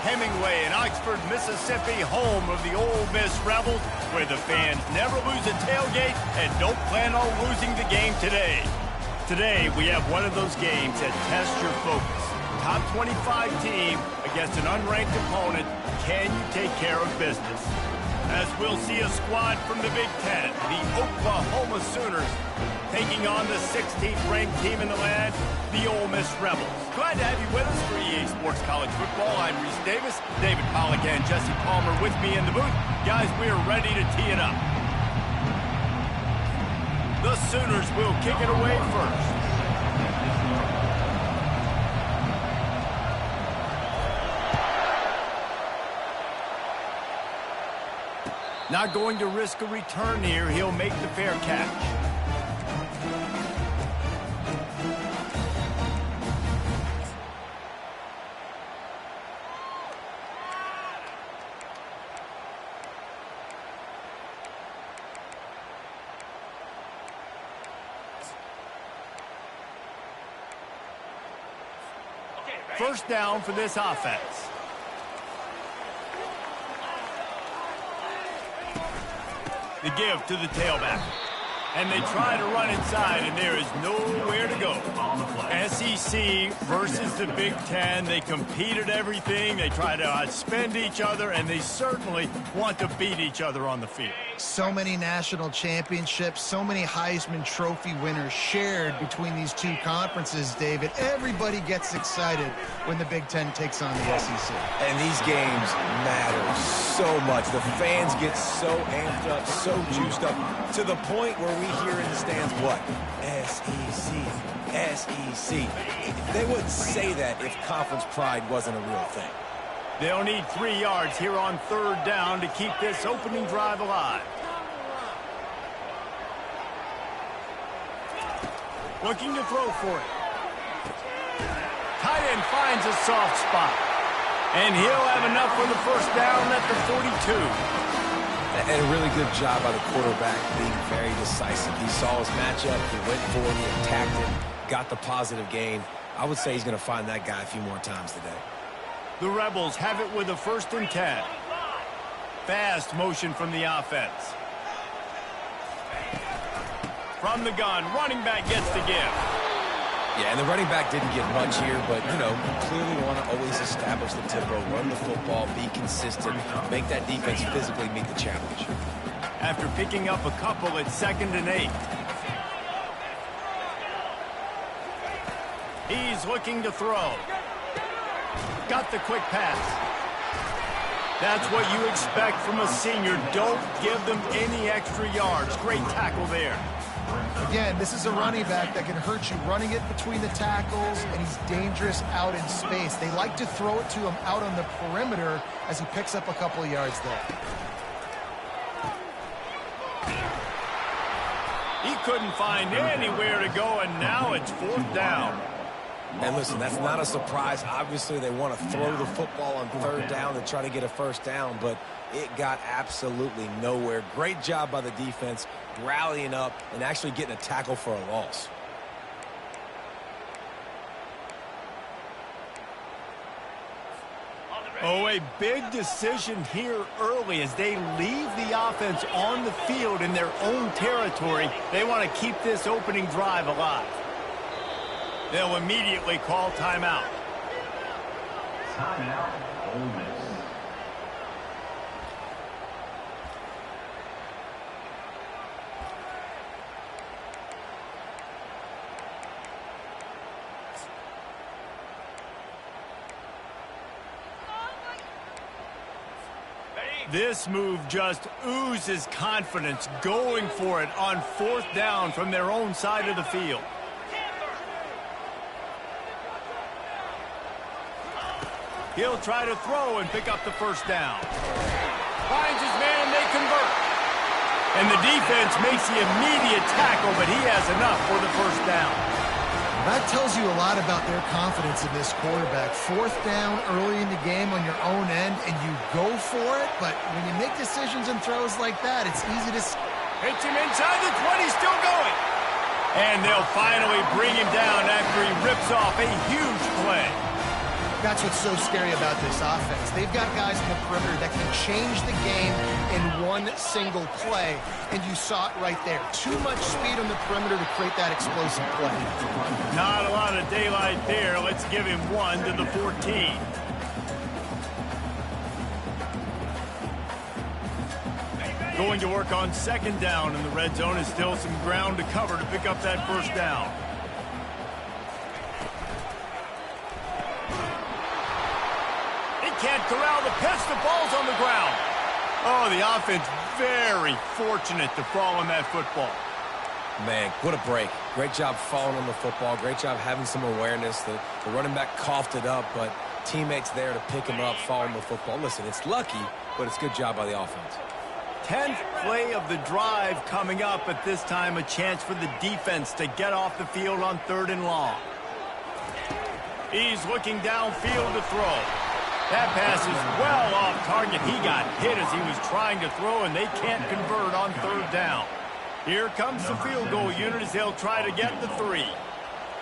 Hemingway in Oxford, Mississippi, home of the Ole Miss Rebels, where the fans never lose a tailgate and don't plan on losing the game today. Today, we have one of those games that tests your focus. Top 25 team against an unranked opponent. Can you take care of business? As we'll see a squad from the Big Ten, the Oklahoma Sooners, taking on the 16th ranked team in the land, the Ole Miss Rebels. Glad to have you with us for EA Sports College Football. I'm Reese Davis, David Pollack and Jesse Palmer with me in the booth. Guys, we are ready to tee it up. The Sooners will kick it away first. Not going to risk a return here. He'll make the fair catch. First down for this offense. The give to the tailback. And they try to run inside, and there is nowhere to go. SEC versus the Big Ten. They compete at everything. They try to outspend each other, and they certainly want to beat each other on the field. So many national championships, so many Heisman Trophy winners shared between these two conferences, David. Everybody gets excited when the Big Ten takes on the SEC. And these games matter so much. The fans get so amped up, so juiced up, to the point where we hear in the stands what? SEC, SEC. They wouldn't say that if conference pride wasn't a real thing. They'll need 3 yards here on third down to keep this opening drive alive. Looking to throw for it. Tight end finds a soft spot. And he'll have enough for the first down at the 42. And a really good job by the quarterback being very decisive. He saw his matchup, he went for it, he attacked it, got the positive gain. I would say he's going to find that guy a few more times today. The Rebels have it with a 1st and 10. Fast motion from the offense. From the gun, running back gets the give. Yeah, and the running back didn't get much here, but, you know, clearly want to always establish the tempo, run the football, be consistent, make that defense physically meet the challenge. After picking up a couple, it's 2nd and 8. He's looking to throw. Got the quick pass. That's what you expect from a senior. Don't give them any extra yards. Great tackle there. Again, this is a running back that can hurt you running it between the tackles, and he's dangerous out in space. They like to throw it to him out on the perimeter as he picks up a couple of yards there. He couldn't find anywhere to go, and now it's 4th down. And listen, that's not a surprise. Obviously, they want to throw the football on 3rd down to try to get a first down, but it got absolutely nowhere. Great job by the defense, rallying up and actually getting a tackle for a loss. Oh, a big decision here early as they leave the offense on the field in their own territory. They want to keep this opening drive alive. They'll immediately call timeout. Timeout, Ole Miss. This move just oozes confidence, going for it on 4th down from their own side of the field. He'll try to throw and pick up the first down. Finds his man, and they convert. And the defense makes the immediate tackle, but he has enough for the first down. That tells you a lot about their confidence in this quarterback. 4th down early in the game on your own end, and you go for it, but when you make decisions and throws like that, it's easy to... Hits him inside the 20, still going. And they'll finally bring him down after he rips off a huge play. That's what's so scary about this offense. They've got guys in the perimeter that can change the game in one single play, and you saw it right there. Too much speed on the perimeter to create that explosive play. Not a lot of daylight there. Let's give him 1 to the 14. Going to work on second down in the red zone. Is still some ground to cover to pick up that first down. He can't corral the pitch. The ball's on the ground. Oh, the offense very fortunate to fall on that football. Man, what a break. Great job falling on the football. Great job having some awareness. The running back coughed it up, but teammates there to pick him up, fall on the football. Listen, it's lucky, but it's a good job by the offense. 10th play of the drive coming up, but this time a chance for the defense to get off the field on 3rd and long. He's looking downfield to throw. That pass is well off target. He got hit as he was trying to throw, and they can't convert on 3rd down. Here comes the field goal unit as they'll try to get the 3.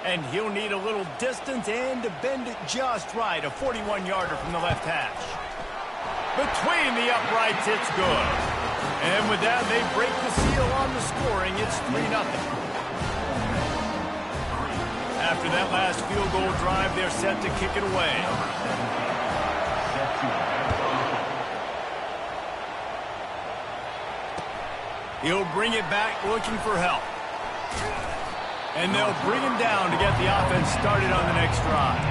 And he'll need a little distance and to bend it just right. A 41-yarder from the left hash. Between the uprights, it's good. And with that, they break the seal on the scoring. It's 3-0. After that last field goal drive, they're set to kick it away. He'll bring it back looking for help. And they'll bring him down to get the offense started on the next drive.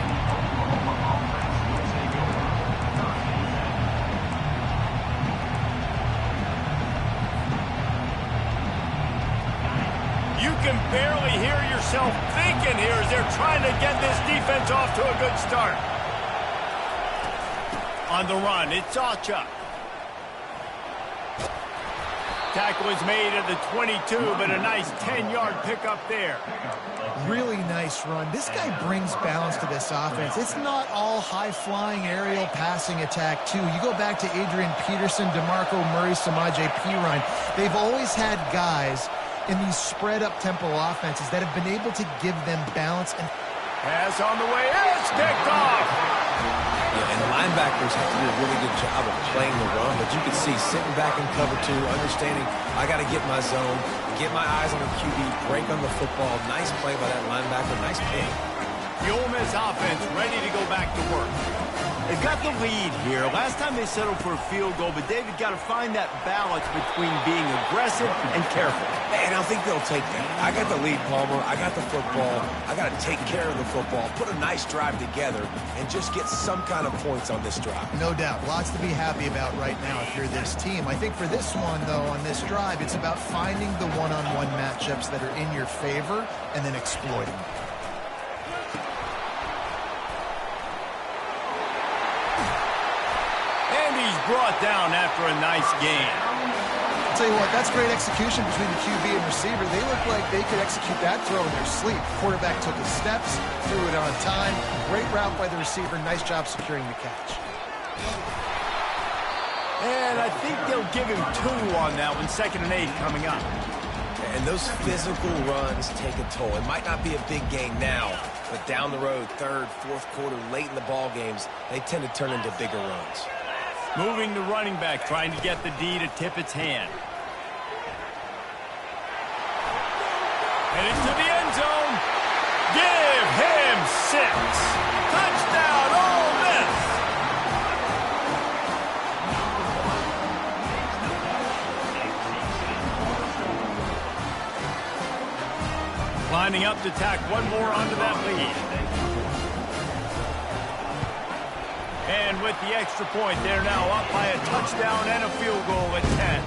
You can barely hear yourself thinking here as they're trying to get this defense off to a good start. On the run, it's Ocha. Tackle is made at the 22, but a nice 10-yard pickup there. Really nice run. This guy brings balance to this offense. It's not all high-flying aerial passing attack, too. You go back to Adrian Peterson, DeMarco Murray, Samaje Perine. They've always had guys in these spread-up tempo offenses that have been able to give them balance. And pass on the way. It's picked off. Yeah, and the linebackers have to do a really good job of playing the run, but you can see sitting back in cover 2, understanding I got to get my zone, get my eyes on the QB, break on the football. Nice play by that linebacker. Nice pick. The Ole Miss offense ready to go back to work. They've got the lead here. Last time they settled for a field goal, but David got to find that balance between being aggressive and careful. And I think they'll take that. I got the lead, Palmer. I got the football. I got to take care of the football, put a nice drive together, and just get some kind of points on this drive. No doubt. Lots to be happy about right now if you're this team. I think for this one, though, on this drive, it's about finding the one-on-one matchups that are in your favor and then exploiting them. Brought down after a nice game. I'll tell you what, that's great execution between the QB and receiver. They look like they could execute that throw in their sleep. Quarterback took his steps, threw it on time. Great route by the receiver. Nice job securing the catch. And I think they'll give him 2 on that one. 2nd and 8 coming up. And those physical runs take a toll. It might not be a big game now, but down the road, 3rd, 4th quarter, late in the ball games, they tend to turn into bigger runs. Moving the running back, trying to get the D to tip its hand. Headed to the end zone. Give him 6. Touchdown, Ole Miss. Lining up to tack one more onto that lead. And with the extra point, they're now up by a touchdown and a field goal at 10.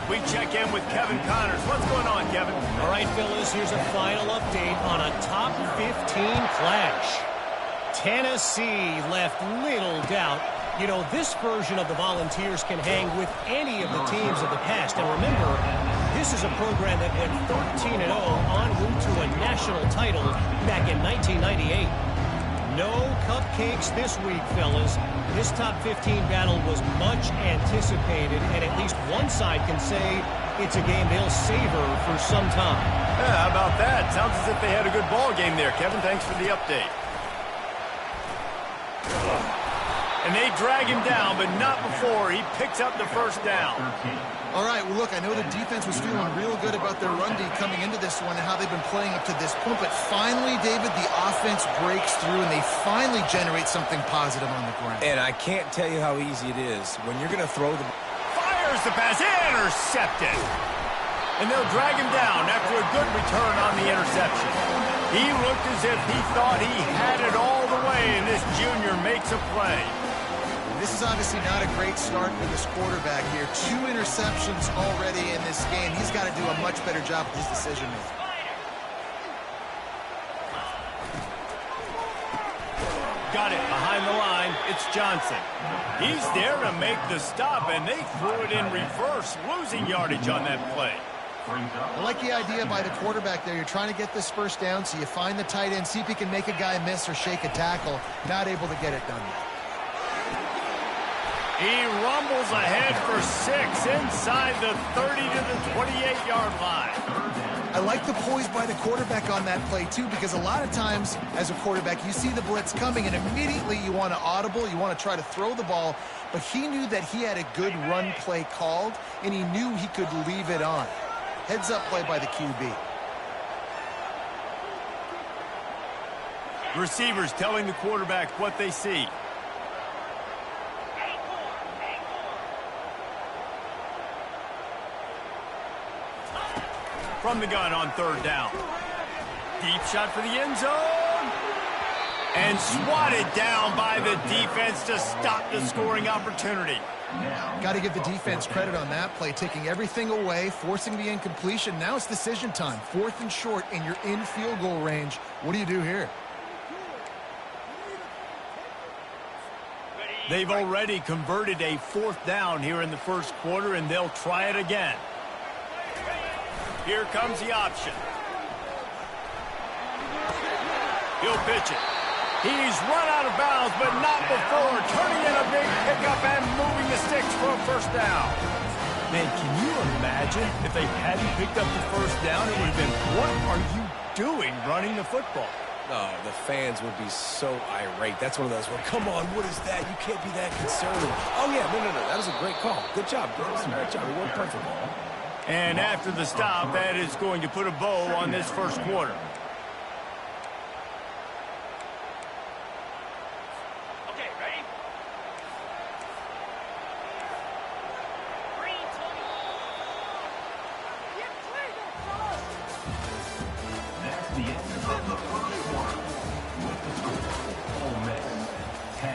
We check in with Kevin Connors. What's going on, Kevin? All right, fellas, here's a final update on a top 15 clash. Tennessee left little doubt. You know, this version of the Volunteers can hang with any of the teams of the past. And remember, this is a program that went 13-0 en route to a national title back in 1998. No cupcakes this week, fellas. This top 15 battle was much anticipated, and at least one side can say it's a game they'll savor for some time. Yeah, how about that? Sounds as if they had a good ball game there, Kevin. Thanks for the update. And they drag him down, but not before he picks up the first down. All right, well, look, I know the defense was feeling real good about their run D coming into this one and how they've been playing up to this point, but finally, David, the offense breaks through and they finally generate something positive on the ground. And I can't tell you how easy it is when you're going to throw the... Fires the pass, intercepted. And they'll drag him down after a good return on the interception. He looked as if he thought he had it all the way, and this junior makes a play. This is obviously not a great start for this quarterback here. 2 interceptions already in this game. He's got to do a much better job with his decision-making. Got it behind the line. It's Johnson. He's there to make the stop, and they threw it in reverse, losing yardage on that play. I like the idea by the quarterback there. You're trying to get this first down, so you find the tight end, see if he can make a guy miss or shake a tackle. Not able to get it done. He rumbles ahead for 6 inside the 30 to the 28-yard line. I like the poise by the quarterback on that play, too, because a lot of times as a quarterback, you see the blitz coming, and immediately you want to audible, you want to try to throw the ball, but he knew that he had a good run play called, and he knew he could leave it on. Heads-up play by the QB. Receivers telling the quarterback what they see. From the gun on 3rd down. Deep shot for the end zone. And swatted down by the defense to stop the scoring opportunity. Got to give the defense credit on that play, taking everything away, forcing the incompletion. Now it's decision time. 4th and short, and you're in field goal range. What do you do here? They've already converted a 4th down here in the first quarter, and they'll try it again. Here comes the option. He'll pitch it. He's run out of bounds, but not before turning in a big pickup and moving the sticks for a first down. Man, can you imagine if they hadn't picked up the first down? It would have been, what are you doing running the football? Oh, the fans would be so irate. That's one of those, well, come on, what is that? You can't be that concerned. Oh, yeah, no, that was a great call. Good job, Dennis. Great job. It worked perfectly. And after the stop, that is going to put a bow on this first quarter. Okay, ready? That's the end of the first quarter. With the score, Ole Miss 10,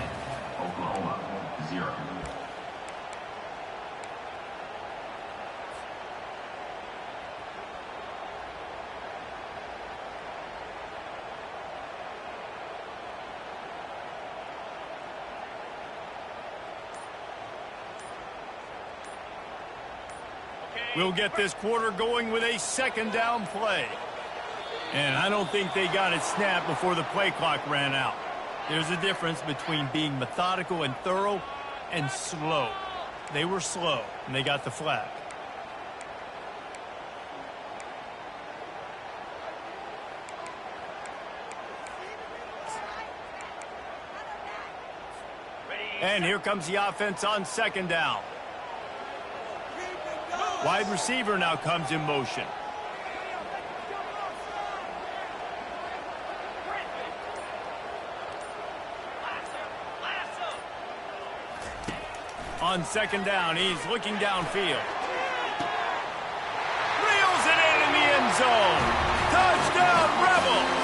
Oklahoma 0. We'll get this quarter going with a 2nd down play. And I don't think they got it snapped before the play clock ran out. There's a difference between being methodical and thorough and slow. They were slow, and they got the flag. And here comes the offense on 2nd down. Wide receiver now comes in motion. On 2nd down, he's looking downfield. Reels it in the end zone. Touchdown, Rebels!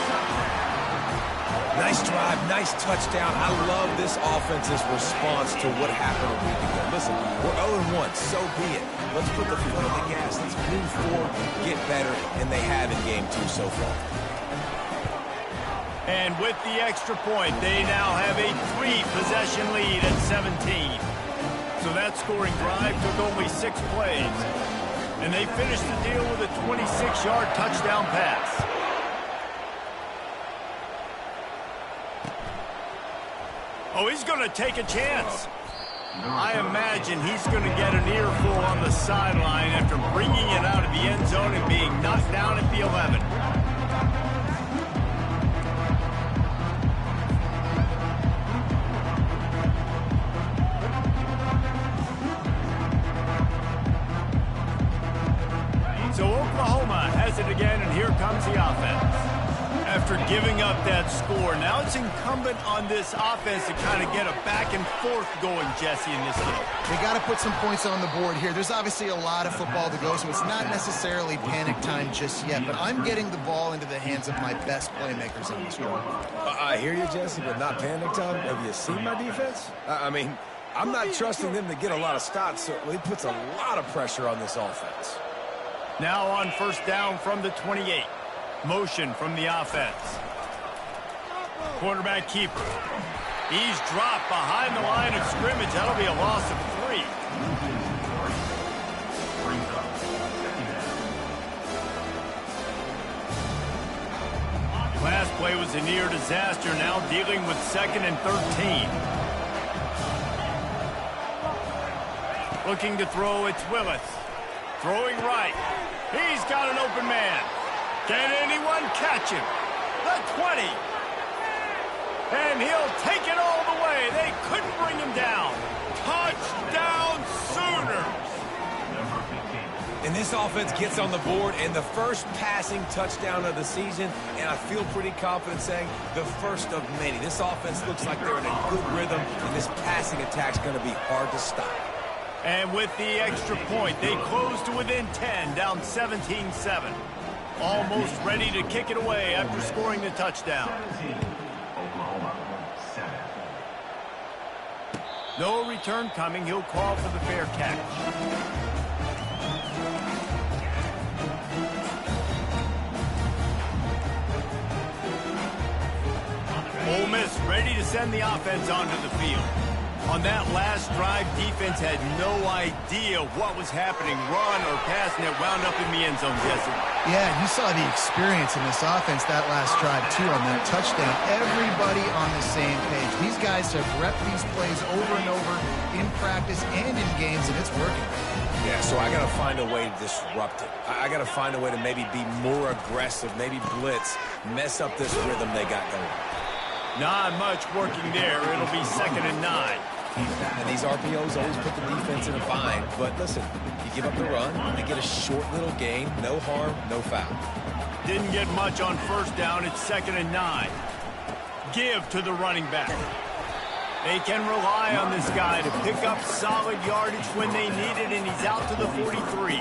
Nice drive, nice touchdown. I love this offense's response to what happened a week ago. Listen, we're 0-1, so be it. Let's put the foot on the gas. Let's move forward, get better, and they have in game 2 so far. And with the extra point, they now have a 3-possession lead at 17. So that scoring drive took only 6 plays. And they finished the deal with a 26-yard touchdown pass. Oh, he's going to take a chance. I imagine he's going to get an earful on the sideline after bringing it out of the end zone and being knocked down at the 11. comes the offense. After giving up that score, now it's incumbent on this offense to kind of get a back and forth going, Jesse, in this game. They got to put some points on the board here. There's obviously a lot of football to go, so it's not necessarily panic time just yet, but I'm getting the ball into the hands of my best playmakers in this one. I hear you, Jesse, but not panic time. Have you seen my defense? I mean, I'm not trusting them to get a lot of stops, so it puts a lot of pressure on this offense. Now on first down from the 28. Motion from the offense. Quarterback keeper. He's dropped behind the line of scrimmage. That'll be a loss of 3. Last play was a near disaster. Now dealing with 2nd and 13. Looking to throw, it's Willis. Throwing right. He's got an open man. Can anyone catch him? The 20. And he'll take it all the way. They couldn't bring him down. Touchdown Sooners. And this offense gets on the board, and the first passing touchdown of the season, and I feel pretty confident saying the first of many. This offense looks like they're in a good rhythm, and this passing attack's going to be hard to stop. And with the extra point, they close to within 10, down 17-7. Almost ready to kick it away after scoring the touchdown. Oklahoma, 7. No return coming. He'll call for the fair catch. Ole Miss ready to send the offense onto the field. On that last drive, defense had no idea what was happening. Run or pass, and it wound up in the end zone, Jesse. Yeah, you saw the experience in this offense that last drive, too, on that touchdown. Everybody on the same page. These guys have repped these plays over and over in practice and in games, and it's working. Yeah, so I got to find a way to disrupt it. I got to find a way to maybe be more aggressive, maybe blitz, mess up this rhythm they got going. Not much working there. It'll be 2nd and 9. And these RPOs always put the defense in a bind. But listen, you give up the run, they get a short little gain, no harm, no foul. Didn't get much on first down. It's 2nd and 9. Give to the running back. They can rely on this guy to pick up solid yardage when they need it, and he's out to the 43.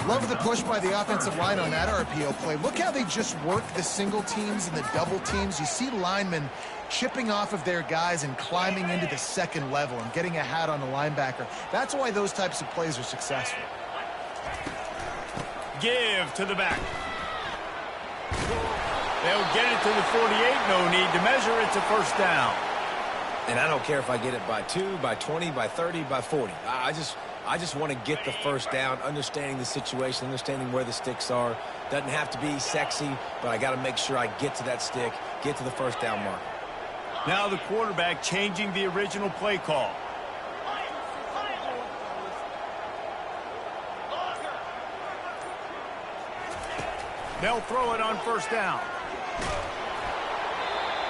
Love the push by the offensive line on that RPO play. Look how they just work the single teams and the double teams. You see linemen chipping off of their guys and climbing into the second level and getting a hat on the linebacker. That's why those types of plays are successful. Give to the back. They'll get it to the 48. No need to measure. It's a first down. And I don't care if I get it by 2, by 20, by 30, by 40. I just want to get the first down, understanding the situation, understanding where the sticks are. Doesn't have to be sexy, but I got to make sure I get to that stick, get to the first down mark. Now the quarterback changing the original play call. They'll throw it on first down.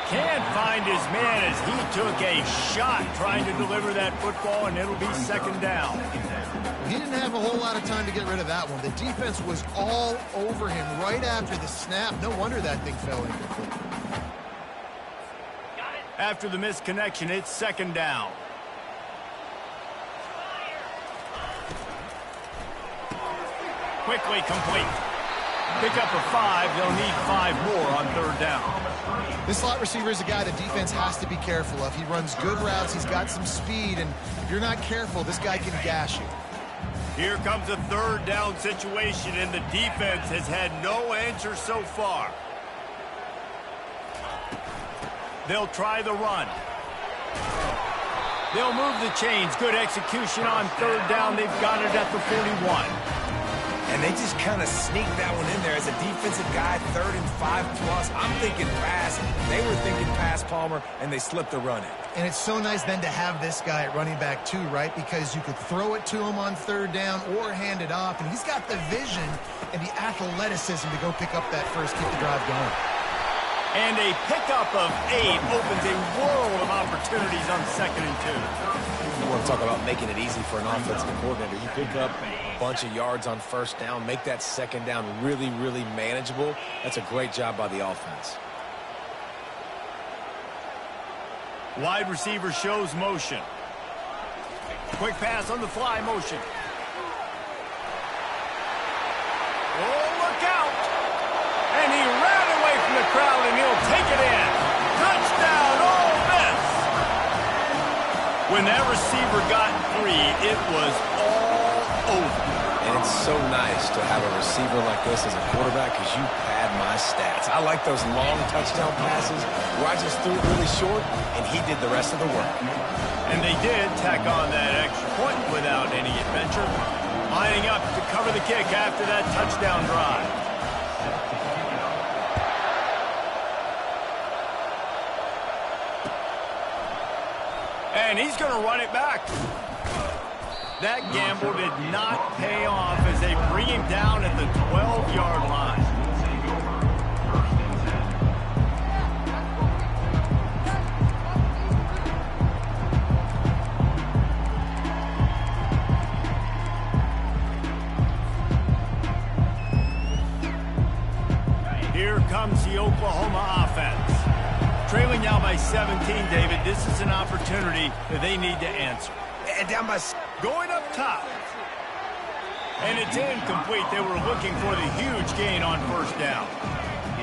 Can't find his man as he took a shot trying to deliver that football, and it'll be 2nd down. He didn't have a whole lot of time to get rid of that one. The defense was all over him right after the snap. No wonder that thing fell incomplete. After the missed connection, it's 2nd down. Quickly complete. Pick up a 5. They'll need 5 more on 3rd down. This slot receiver is a guy the defense has to be careful of. He runs good routes. He's got some speed, and if you're not careful, this guy can gash you. Here comes a 3rd down situation, and the defense has had no answer so far. They'll try the run. They'll move the chains. Good execution on 3rd down. They've got it at the 41. And they just kind of sneak that one in there. As a defensive guy, 3rd and 5+. I'm thinking pass. They were thinking pass, Palmer, and they slipped the run in. And it's so nice then to have this guy at running back too, right? Because you could throw it to him on 3rd down or hand it off. And he's got the vision and the athleticism to go pick up that first, keep the drive going. And a pickup of 8 opens a world of opportunities on 2nd and 2. You want to talk about making it easy for an offensive coordinator. You pick up a bunch of yards on first down, make that second down really, really manageable. That's a great job by the offense. Wide receiver shows motion. Quick pass on the fly motion. Oh, look out! And he ran away from the crowd, and he'll take it in. Touchdown, Ole Miss! When that receiver got free, it was all over. And it's so nice to have a receiver like this as a quarterback because you pad my stats. I like those long touchdown passes where I just threw it really short, and he did the rest of the work. And they did tack on that extra point without any adventure, lining up to cover the kick after that touchdown drive. And he's going to run it back. That gamble did not pay off as they bring him down at the 12-yard line. Here comes the Oklahoma offense. Trailing now by 17, David, this is an opportunity that they need to answer. And down by... Going up top. And it's incomplete. They were looking for the huge gain on first down.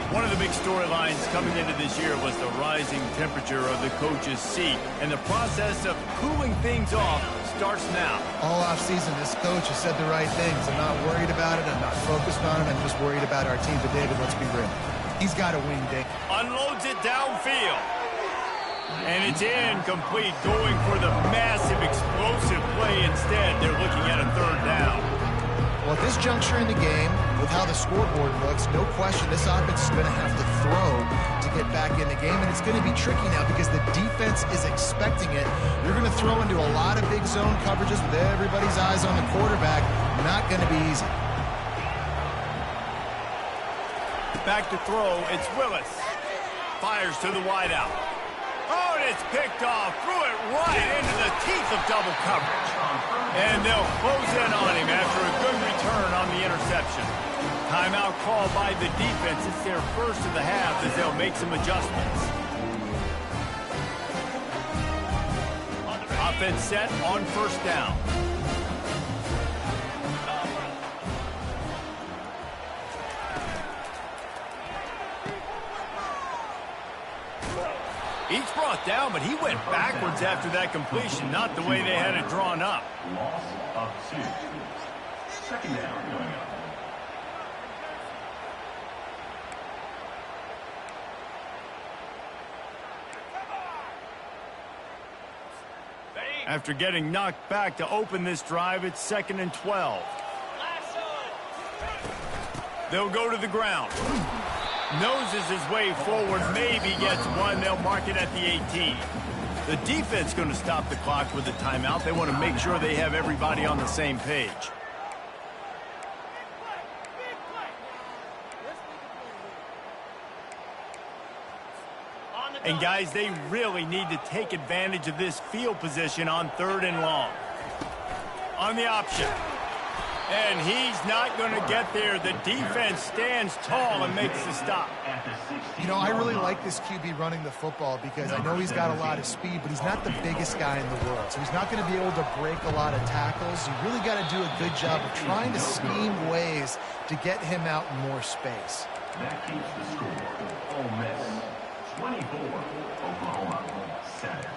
One of the big storylines coming into this year was the rising temperature of the coach's seat. And the process of cooling things off starts now. All offseason, this coach has said the right things. I'm not worried about it. I'm not focused on it. I'm just worried about our team. But, David, let's be real. He's got a wing, Dave. Unloads it downfield. And it's incomplete, going for the massive, explosive play instead. They're looking at a third down. Well, at this juncture in the game, with how the scoreboard looks, no question this offense is going to have to throw to get back in the game. And it's going to be tricky now because the defense is expecting it. You're going to throw into a lot of big zone coverages with everybody's eyes on the quarterback. Not going to be easy. Back to throw, it's Willis. Fires to the wideout. Oh, and it's picked off. Threw it right into the teeth of double coverage. And they'll close in on him after a good return on the interception. Timeout called by the defense. It's their first of the half as they'll make some adjustments. Offense set on first down. Each brought down, but he went backwards after that completion, not the way they had it drawn up. Loss of 2. Second down going up. After getting knocked back to open this drive, it's 2nd and 12. They'll go to the ground. Noses his way forward, maybe gets one. They'll mark it at the 18. The defense going to stop the clock with a timeout. They want to make sure they have everybody on the same page. And guys, they really need to take advantage of this field position on 3rd and long. On the option. And he's not going to get there. The defense stands tall and makes the stop. You know, I really like this QB running the football because I know he's got a lot of speed, but he's not the biggest guy in the world. So he's not going to be able to break a lot of tackles. You really got to do a good job of trying to scheme ways to get him out in more space. That keeps the score. Ole Miss 24, Oklahoma 7.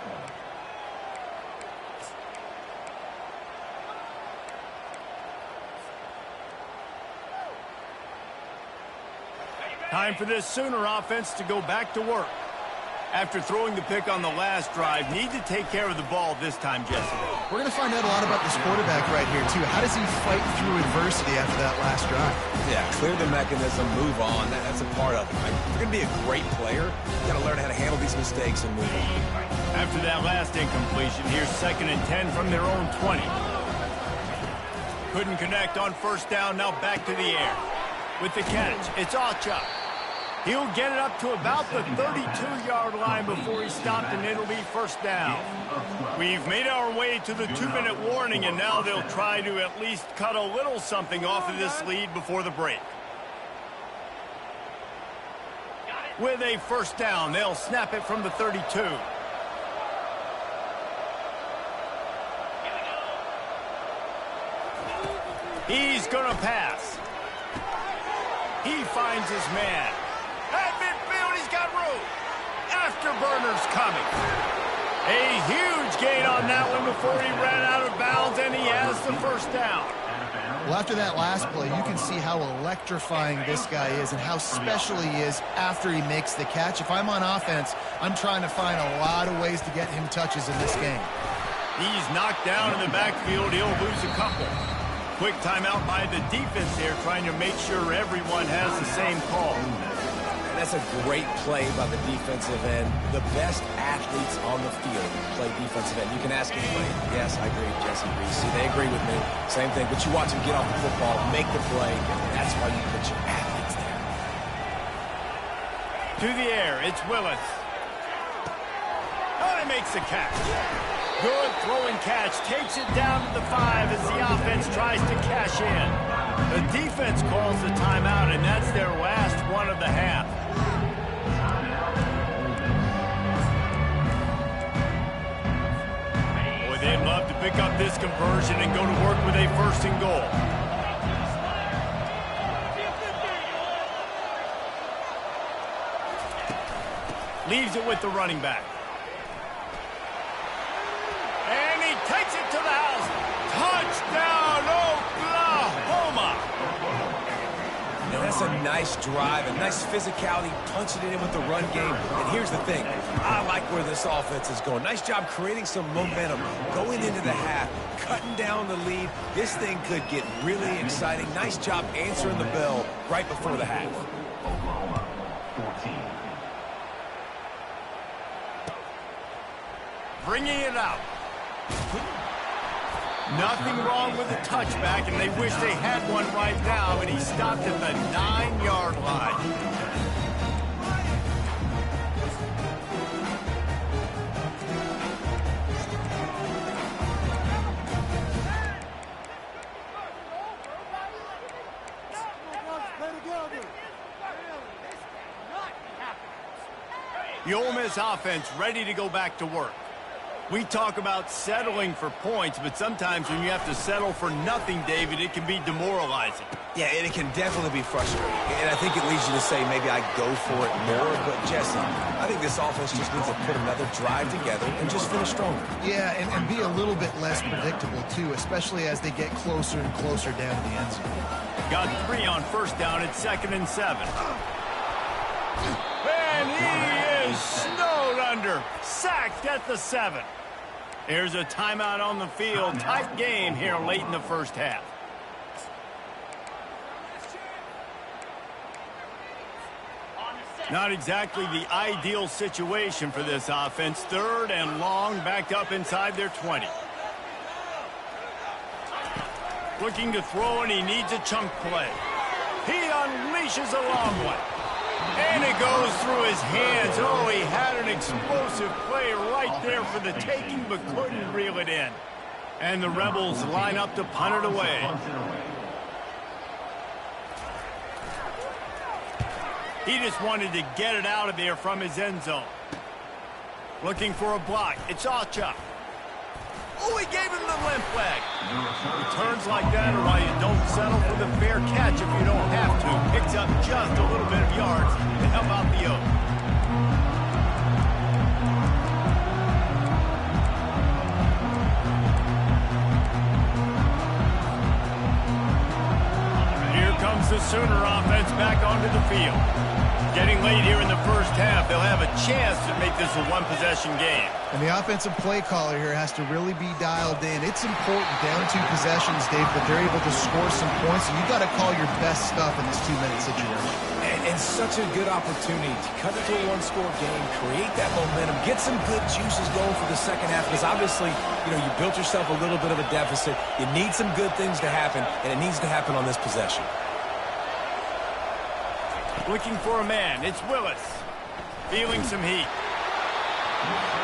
Time for this Sooner offense to go back to work. After throwing the pick on the last drive, need to take care of the ball this time, Jesse. We're going to find out a lot about this quarterback right here, too. How does he fight through adversity after that last drive? Yeah, clear the mechanism, move on. That's a part of it. Like, if you're going to be a great player, you got to learn how to handle these mistakes and move on. After that last incompletion, here's 2nd and 10 from their own 20. Couldn't connect on first down, now back to the air. With the catch, it's Ocha. He'll get it up to about the 32-yard line before he's stopped, and it'll be first down. We've made our way to the 2-minute warning, and now they'll try to at least cut a little something off of this lead before the break. With a first down, they'll snap it from the 32. He's going to pass. He finds his man. At midfield, he's got room. Afterburner's coming. A huge gain on that one before he ran out of bounds, and he has the first down. Well, after that last play, you can see how electrifying this guy is and how special he is after he makes the catch. If I'm on offense, I'm trying to find a lot of ways to get him touches in this game. He's knocked down in the backfield. He'll lose a couple. Quick timeout by the defense there, trying to make sure everyone has the same call. That's a great play by the defensive end. The best athletes on the field play defensive end. You can ask anybody. Yes, I agree with Jesse Reese. They agree with me. Same thing. But you watch him get off the football, make the play. That's why you put your athletes there. To the air, it's Willis. Oh, he makes the catch. Good throwing catch. Takes it down to the 5 as the offense tries to cash in. The defense calls the timeout, and that's their last one of the half. Boy, they'd love to pick up this conversion and go to work with a 1st and goal. Leaves it with the running back. And he takes it to the house. Touchdown, Oklahoma! Now that's a nice drive, a nice physicality, punching it in with the run game. And here's the thing. I like where this offense is going. Nice job creating some momentum, going into the half, cutting down the lead. This thing could get really exciting. Nice job answering the bell right before the half. Oklahoma, 14. Bringing it out. Nothing wrong with the touchback, and they wish they had one right now, but he stopped at the 9-yard line. The Ole Miss offense ready to go back to work. We talk about settling for points, but sometimes when you have to settle for nothing, David, it can be demoralizing. Yeah, and it can definitely be frustrating. And I think it leads you to say maybe I go for it more. But, Jesse, I think this offense just needs to put another drive together and just finish stronger. Yeah, and be a little bit less predictable, too, especially as they get closer and closer down to the end zone. Got 3 on first down at 2nd and 7. And he is snowed under. Sacked at the 7. There's a timeout on the field. Tight game here late in the first half. Not exactly the ideal situation for this offense. 3rd and long, backed up inside their 20. Looking to throw, and he needs a chunk play. He unleashes a long one. And it goes through his hands. Oh, he had an explosive play right there for the taking, but couldn't reel it in. And the Rebels line up to punt it away. He just wanted to get it out of there from his end zone. Looking for a block. It's Ocha. Oh, he gave him the limp leg. Returns like that are why you don't settle for the fair catch if you don't have to. Picks up just a little bit of yards to help out the Oaks. Here comes the Sooner offense back onto the field. Getting late here in the first half, they'll have a chance to make this a one-possession game. And the offensive play caller here has to really be dialed in. It's important down 2 possessions, Dave, but they're able to score some points. And you've got to call your best stuff in this 2-minute situation. And such a good opportunity to cut it to a 1-score game, create that momentum, get some good juices going for the second half. Because obviously, you built yourself a little bit of a deficit. You need some good things to happen, and it needs to happen on this possession. Looking for a man. It's Willis. Feeling some heat.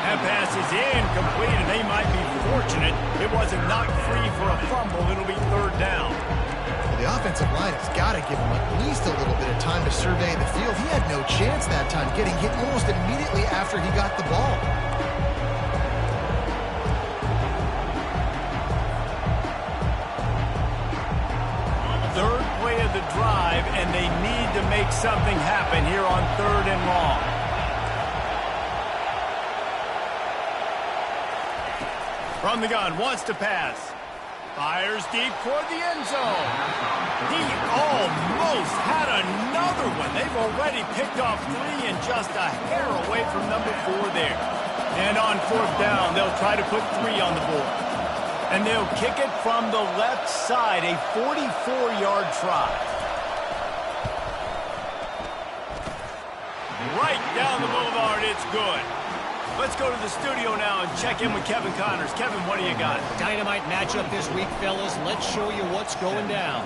That pass is incomplete, and they might be fortunate it wasn't knocked free for a fumble. It'll be third down. Well, the offensive line has got to give him at least a little bit of time to survey the field. He had no chance that time, getting hit almost immediately after he got the ball. Third play of the drive, and they need to make something happen here on 3rd and long. From the gun, wants to pass. Fires deep toward the end zone. He almost had another one. They've already picked off 3 and just a hair away from number 4 there. And on 4th down, they'll try to put 3 on the board. And they'll kick it from the left side, a 44-yard try. Right down the boulevard, it's good. Let's go to the studio now and check in with Kevin Connors. Kevin, what do you got? Dynamite matchup this week, fellas. Let's show you what's going down.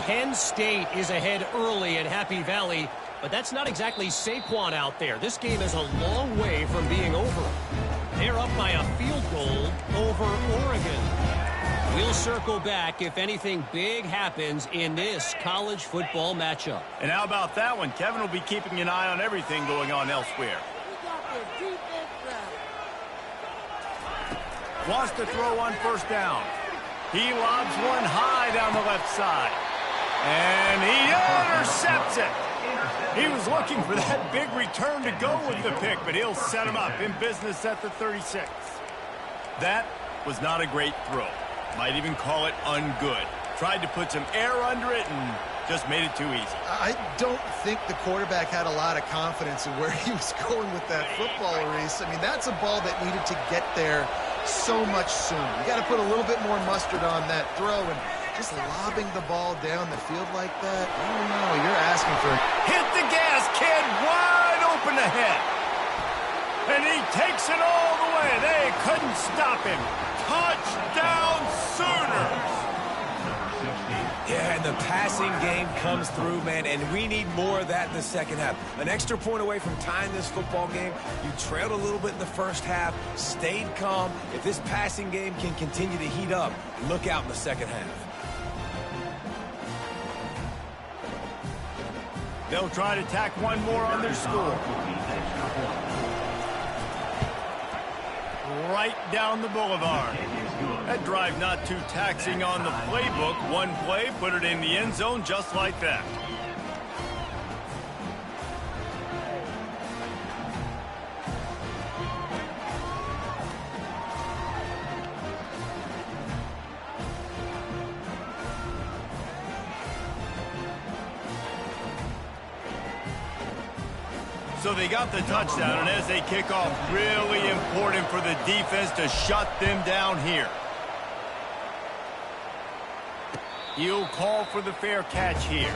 Penn State is ahead early at Happy Valley, but that's not exactly Saquon out there. This game is a long way from being over. They're up by a field goal over Oregon. We'll circle back if anything big happens in this college football matchup. And how about that one? Kevin will be keeping an eye on everything going on elsewhere. Wants to throw on 1st down. He lobs one high down the left side. And he intercepts it. He was looking for that big return to go with the pick, but he'll set him up in business at the 36. That was not a great throw. Might even call it ungood. Tried to put some air under it and just made it too easy. I don't think the quarterback had a lot of confidence in where he was going with that football, Reese. I mean, that's a ball that needed to get there so much sooner. You got to put a little bit more mustard on that throw, and just lobbing the ball down the field like that, I don't know. You're asking for it. Hit the gas, kid, wide open ahead. And he takes it all the way. They couldn't stop him. Touchdown Sooners. Yeah, and the passing game comes through, man, and we need more of that in the second half. An extra point away from tying this football game. You trailed a little bit in the first half, stayed calm. If this passing game can continue to heat up, look out in the second half. They'll try to tack one more on their score. Right down the boulevard. That drive not too taxing on the playbook. One play, put it in the end zone just like that. So they got the touchdown, and as they kick off, really important for the defense to shut them down here. He'll call for the fair catch here.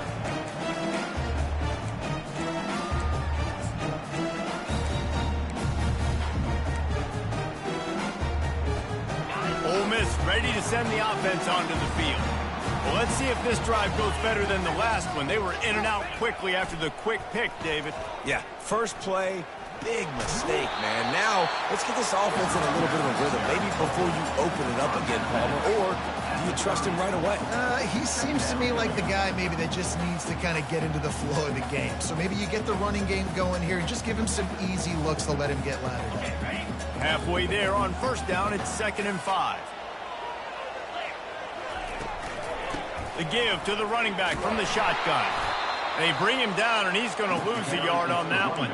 Ole Miss ready to send the offense onto the field. Well, let's see if this drive goes better than the last one. They were in and out quickly after the quick pick, David. Yeah, first play, big mistake, man. Now, let's get this offense in a little bit of a rhythm. Maybe before you open it up again, Palmer, or do you trust him right away? He seems to me like the guy maybe that just needs to kind of get into the flow of the game. So maybe you get the running game going here and just give him some easy looks to let him get lathered up. Halfway there on 1st down, it's 2nd and 5. The give to the running back from the shotgun. They bring him down, and he's going to lose a yard on that one.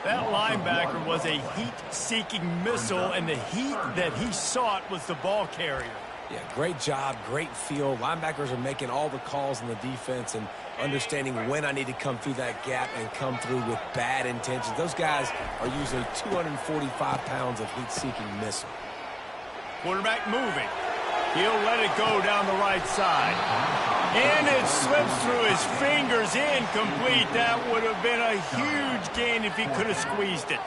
That linebacker was a heat-seeking missile, and the heat that he sought was the ball carrier. Yeah, great job, great feel. Linebackers are making all the calls in the defense and understanding when I need to come through that gap and come through with bad intentions. Those guys are usually 245 pounds of heat-seeking missile. Quarterback moving. He'll let it go down the right side. And it slips through his fingers, incomplete. That would have been a huge gain if he could have squeezed it.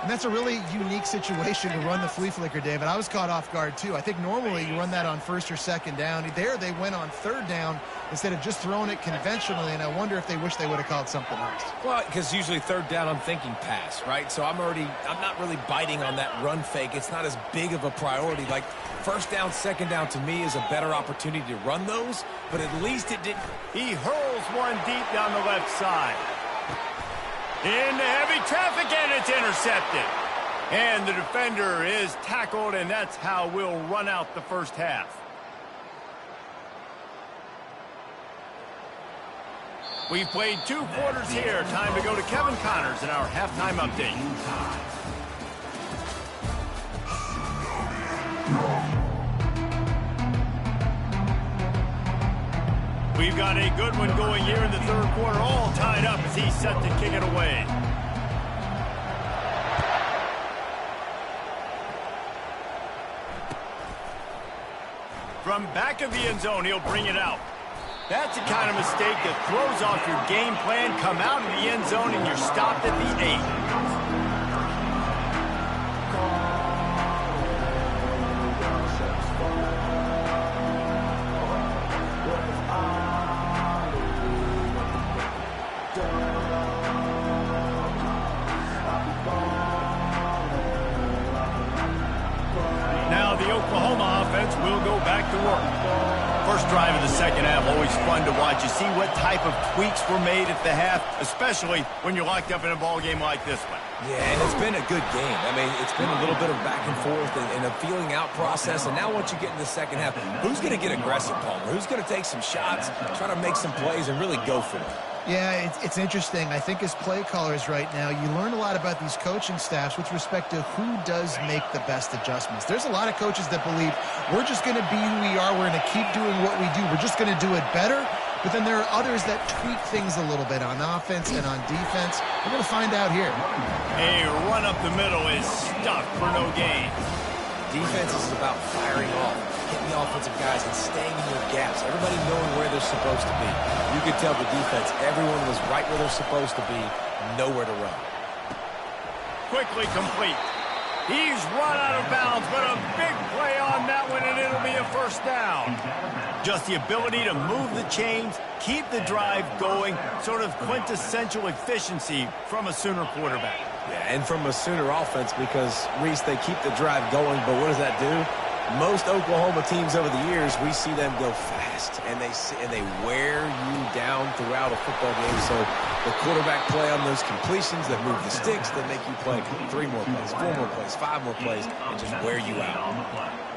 And that's a really unique situation to run the flea flicker, David. I was caught off guard, too. I think normally you run that on first or second down. There they went on third down instead of just throwing it conventionally, and I wonder if they wish they would have called something else. Well, because usually third down I'm thinking pass, right? So I'm not really biting on that run fake. It's not as big of a priority. Like first down, second down to me is a better opportunity to run those, but at least it didn't. He hurls one deep down the left side. Into heavy traffic, and it's intercepted. And the defender is tackled, and that's how we'll run out the first half. We've played 2 quarters here. Time to go to Kevin Connors in our halftime update. We've got a good one going here in the third quarter, all tied up as he's set to kick it away. From back of the end zone, he'll bring it out. That's the kind of mistake that throws off your game plan. Come out of the end zone and you're stopped at the 8. Now the Oklahoma offense will go back to work. First drive of the second half, always fun to watch. You see what type of tweaks were made at the half, especially when you're locked up in a ball game like this one. Yeah, and it's been a good game. I mean, it's been a little bit of back and forth and a feeling out process. And now once you get in the second half, who's going to get aggressive, Palmer? Who's going to take some shots, try to make some plays, and really go for it? Yeah, it's interesting. I think as play callers right now, you learn a lot about these coaching staffs with respect to who does make the best adjustments. There's a lot of coaches that believe we're just going to be who we are. We're going to keep doing what we do. We're just going to do it better. But then there are others that tweak things a little bit on offense and on defense. We're going to find out here. A run up the middle is stuffed for no gain. Defense is about firing off, hitting the offensive guys, and staying in your gaps. Everybody knowing where they're supposed to be. You could tell the defense, everyone was right where they're supposed to be, nowhere to run. Quickly complete. He's run out of bounds, but a big play on that one, and it'll be a first down. Just the ability to move the chains, keep the drive going, sort of quintessential efficiency from a Sooner quarterback. Yeah, and from a Sooner offense because, Reese, they keep the drive going, but what does that do? Most Oklahoma teams over the years, we see them go fast, and they wear you down throughout a football game. So the quarterback play on those completions that move the sticks, that make you play 3 more plays, 4 more plays, 5 more plays, and just wear you out.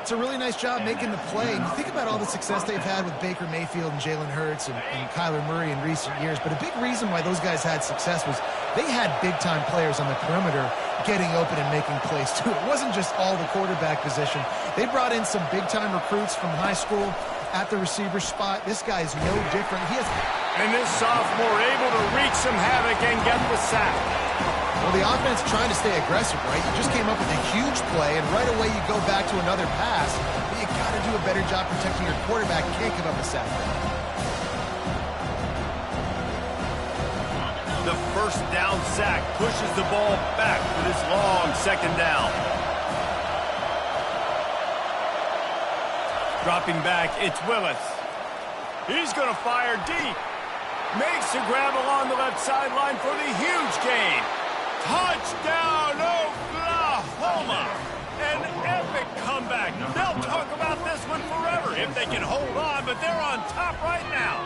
It's a really nice job making the play. And you think about all the success they've had with Baker Mayfield and Jalen Hurts and Kyler Murray in recent years. But a big reason why those guys had success was they had big-time players on the perimeter getting open and making plays, too. It wasn't just all the quarterback position. They brought in some big-time recruits from high school at the receiver spot. This guy is no different. And this sophomore able to wreak some havoc and get the sack. Well, the offense trying to stay aggressive, right? You just came up with a huge play, and right away you go back to another pass. But you got to do a better job protecting your quarterback. You can't give up a sack. The first down sack pushes the ball back for this long second down. Dropping back, it's Willis. He's going to fire deep. Makes the grab along the left sideline for the huge gain. Touchdown, Oklahoma! An epic comeback. They'll talk about this one forever if they can hold on, but they're on top right now.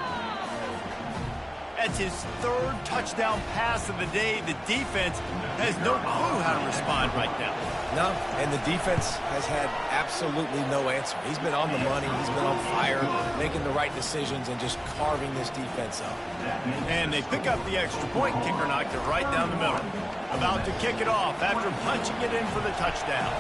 That's his 3rd touchdown pass of the day. The defense has no clue how to respond right now. No, and the defense has had absolutely no answer. He's been on the money. He's been on fire, making the right decisions and just carving this defense up. And they pick up the extra point. Kicker knocked it right down the middle. About to kick it off after punching it in for the touchdown.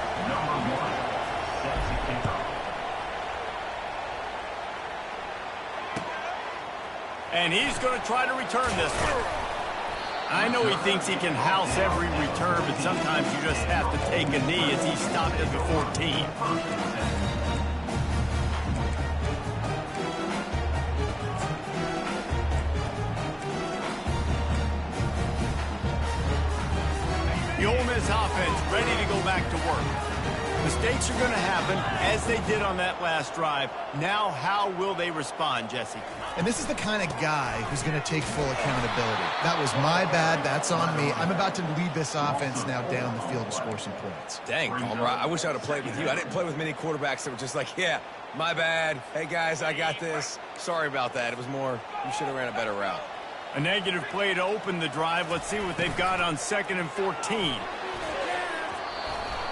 And he's going to try to return this one. I know he thinks he can house every return, but sometimes you just have to take a knee as he stopped at the 14. The Ole Miss this offense ready to go back to work. Mistakes are going to happen, as they did on that last drive. Now, how will they respond, Jesse? And this is the kind of guy who's going to take full accountability. That was my bad. That's on me. I'm about to lead this offense now down the field and score some points. Dang, Palmer, I wish I would have played with you. I didn't play with many quarterbacks that were just like, yeah, my bad. Hey, guys, I got this. Sorry about that. It was more, you should have ran a better route. A negative play to open the drive. Let's see what they've got on 2nd and 14.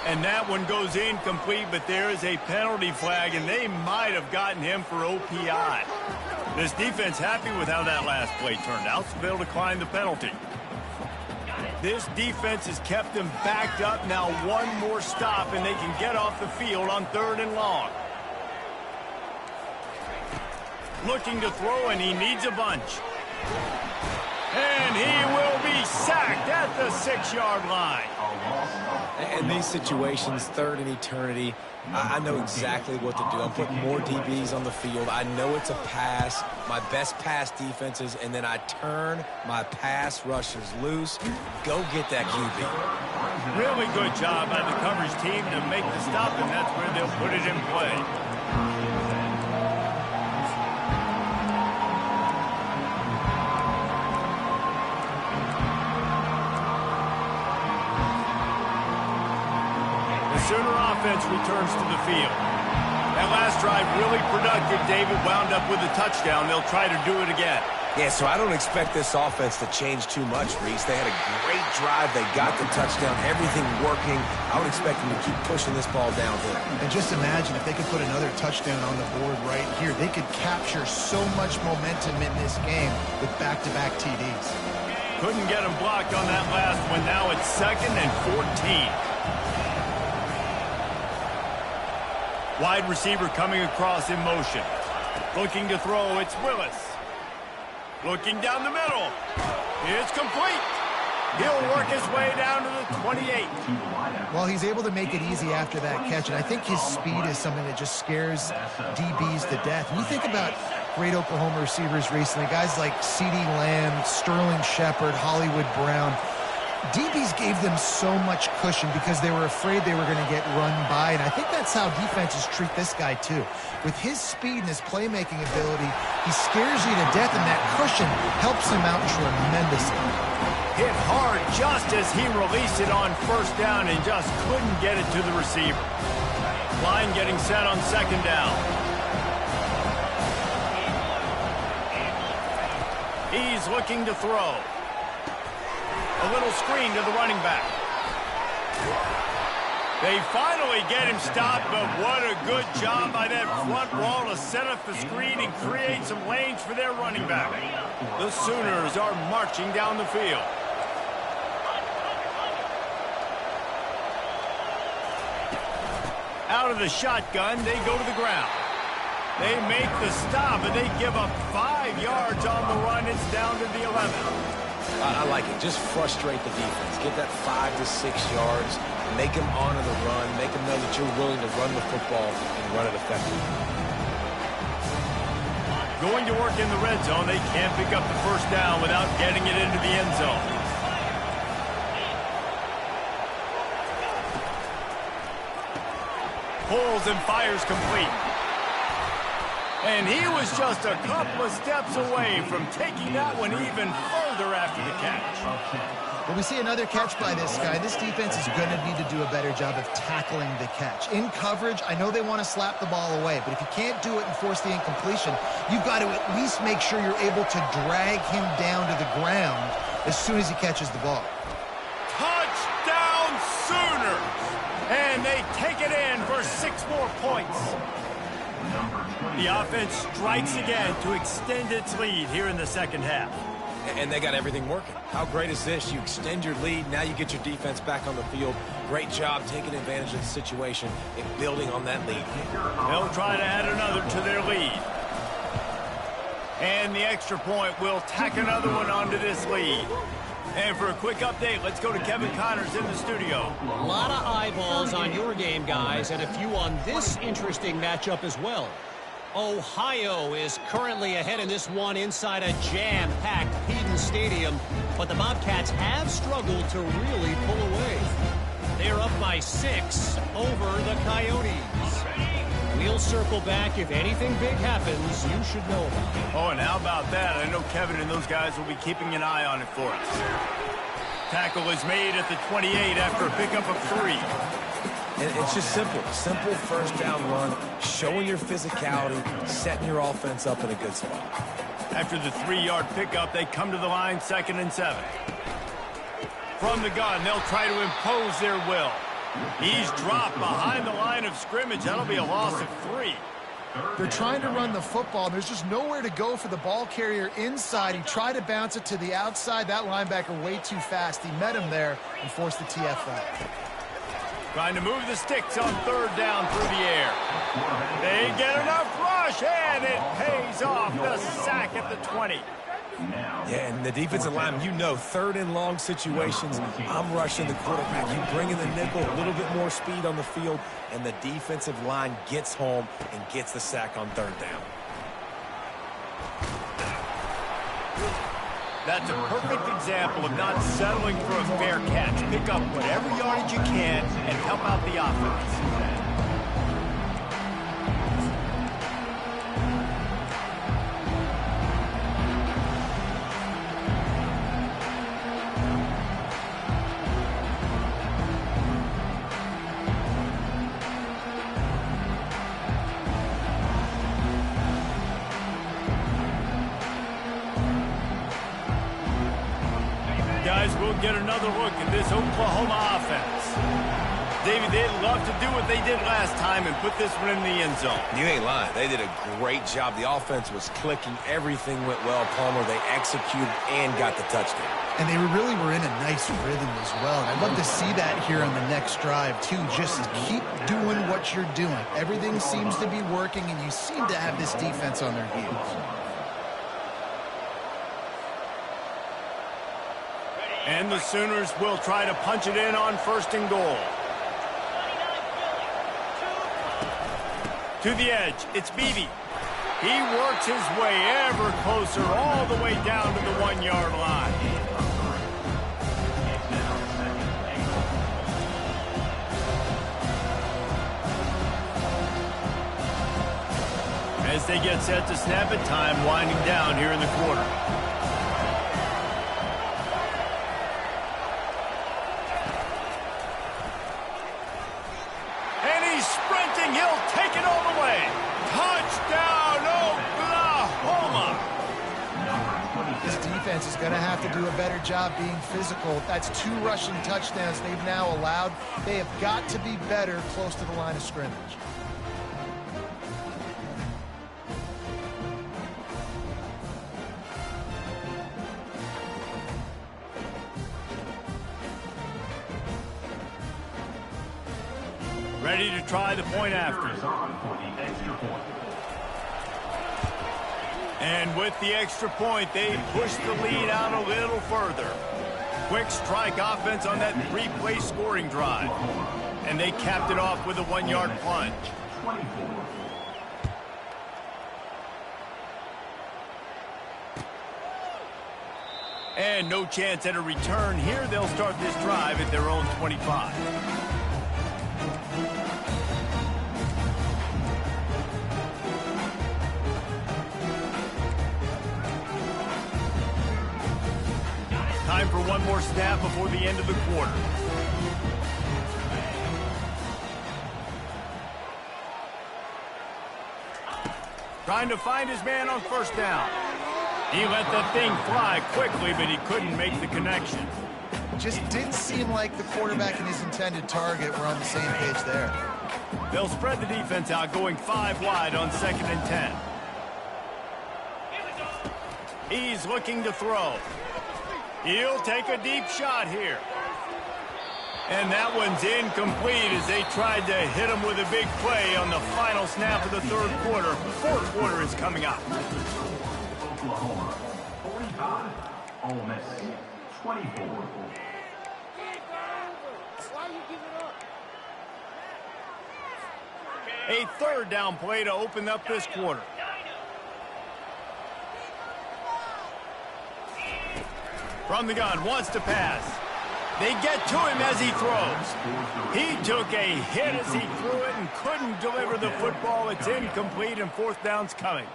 And that one goes incomplete, but there is a penalty flag, and they might have gotten him for OPI. This defense happy with how that last play turned out, so they'll decline the penalty. This defense has kept them backed up. Now one more stop, and they can get off the field on 3rd and long. Looking to throw, and he needs a bunch. And he will be sacked at the 6-yard line. In these situations, 3rd and eternity, I know exactly what to do. I'm putting more DBs on the field. I know it's a pass, my best pass defenses, and then I turn my pass rushers loose. Go get that QB. Really good job by the coverage team to make the stop, and that's where they'll put it in play. Sooner offense returns to the field. That last drive really productive. David wound up with a touchdown. They'll try to do it again. Yeah, so I don't expect this offense to change too much, Reese. They had a great drive. They got the touchdown. Everything working. I would expect them to keep pushing this ball downhill. And just imagine if they could put another touchdown on the board right here. They could capture so much momentum in this game with back-to-back TDs. Couldn't get them blocked on that last one. Now it's 2nd and 14. Wide receiver coming across in motion. Looking to throw, it's Willis. Looking down the middle. It's complete. He'll work his way down to the 28. Well, he's able to make it easy after that catch, and I think his speed is something that just scares DBs to death. When you think about great Oklahoma receivers recently, guys like CeeDee Lamb, Sterling Shepard, Hollywood Brown, DBs gave them so much cushion because they were afraid they were going to get run by, and I think that's how defenses treat this guy too. With his speed and his playmaking ability, he scares you to death, and that cushion helps him out tremendously. Hit hard just as he released it on 1st down and just couldn't get it to the receiver. Line getting set on 2nd down. He's looking to throw. A little screen to the running back. They finally get him stopped, but what a good job by that front wall to set up the screen and create some lanes for their running back. The Sooners are marching down the field. Out of the shotgun, they go to the ground. They make the stop, and they give up 5 yards on the run. It's down to the 11. I like it. Just frustrate the defense. Get that 5 to 6 yards. Make them honor the run. Make them know that you're willing to run the football and run it effectively. Going to work in the red zone. They can't pick up the 1st down without getting it into the end zone. Pulls and fires complete. And he was just a couple of steps away from taking that one even further after the catch. Well, we see another catch by this guy. This defense is going to need to do a better job of tackling the catch. In coverage, I know they want to slap the ball away, but if you can't do it and force the incompletion, you've got to at least make sure you're able to drag him down to the ground as soon as he catches the ball. Touchdown Sooners! And they take it in for 6 more points. The offense strikes again to extend its lead here in the 2nd half. And they got everything working. How great is this? You extend your lead. Now you get your defense back on the field. Great job taking advantage of the situation and building on that lead. They'll try to add another to their lead. And the extra point will tack another one onto this lead. And for a quick update, let's go to Kevin Connors in the studio. A lot of eyeballs on your game, guys, and a few on this interesting matchup as well. Ohio is currently ahead in this one inside a jam-packed Peden Stadium, but the Bobcats have struggled to really pull away. They're up by 6 over the Coyotes. We'll circle back. If anything big happens, you should know about it. Oh, and how about that? I know Kevin and those guys will be keeping an eye on it for us. Tackle is made at the 28 after a pickup of 3. And it's just simple. Simple first down run, showing your physicality, setting your offense up in a good spot. After the 3-yard pickup, they come to the line, 2nd and 7. From the gun, they'll try to impose their will. He's dropped behind the line of scrimmage. That'll be a loss of 3. They're trying to run the football, and there's just nowhere to go for the ball carrier inside. He tried to bounce it to the outside. That linebacker way too fast. He met him there and forced the TFL. Trying to move the sticks on 3rd down through the air. They get enough rush, and it pays off. The sack at the 20. Yeah, and the defensive line, you know, 3rd and long situations, I'm rushing the quarterback. You bring in the nickel, a little bit more speed on the field, and the defensive line gets home and gets the sack on 3rd down. That's a perfect example of not settling for a fair catch. Pick up whatever yardage you can and help out the offense. Guys, we'll get another look at this Oklahoma offense. David, they'd love to do what they did last time and put this one in the end zone. You ain't lying. They did a great job. The offense was clicking. Everything went well. Palmer, they executed and got the touchdown. And they really were in a nice rhythm as well. And I'd love to see that here on the next drive, too. Just keep doing what you're doing. Everything seems to be working, and you seem to have this defense on their heels. And the Sooners will try to punch it in on 1st and goal. To the edge, it's Beebe. He works his way ever closer all the way down to the 1-yard line. As they get set to snap it, time winding down here in the quarter. He'll take it all the way. Touchdown, Oklahoma! This defense is going to have to do a better job being physical. That's 2 rushing touchdowns they've now allowed. They have got to be better close to the line of scrimmage. Ready to try the point after. And with the extra point, they push the lead out a little further. Quick strike offense on that 3-play scoring drive. And they capped it off with a 1-yard plunge. And no chance at a return here. They'll start this drive at their own 25. Time for one more snap before the end of the quarter. Trying to find his man on 1st down. He let that thing fly quickly, but he couldn't make the connection. Just didn't seem like the quarterback and his intended target were on the same page there. They'll spread the defense out, going 5 wide on 2nd and 10. He's looking to throw. He'll take a deep shot here. And that one's incomplete as they tried to hit him with a big play on the final snap of the 3rd quarter. 4th quarter is coming up. Oklahoma, 45. Ole Miss, 24. A 3rd down play to open up this quarter. From the gun, wants to pass. They get to him as he throws. He took a hit as he threw it and couldn't deliver the football. It's incomplete and fourth down's coming.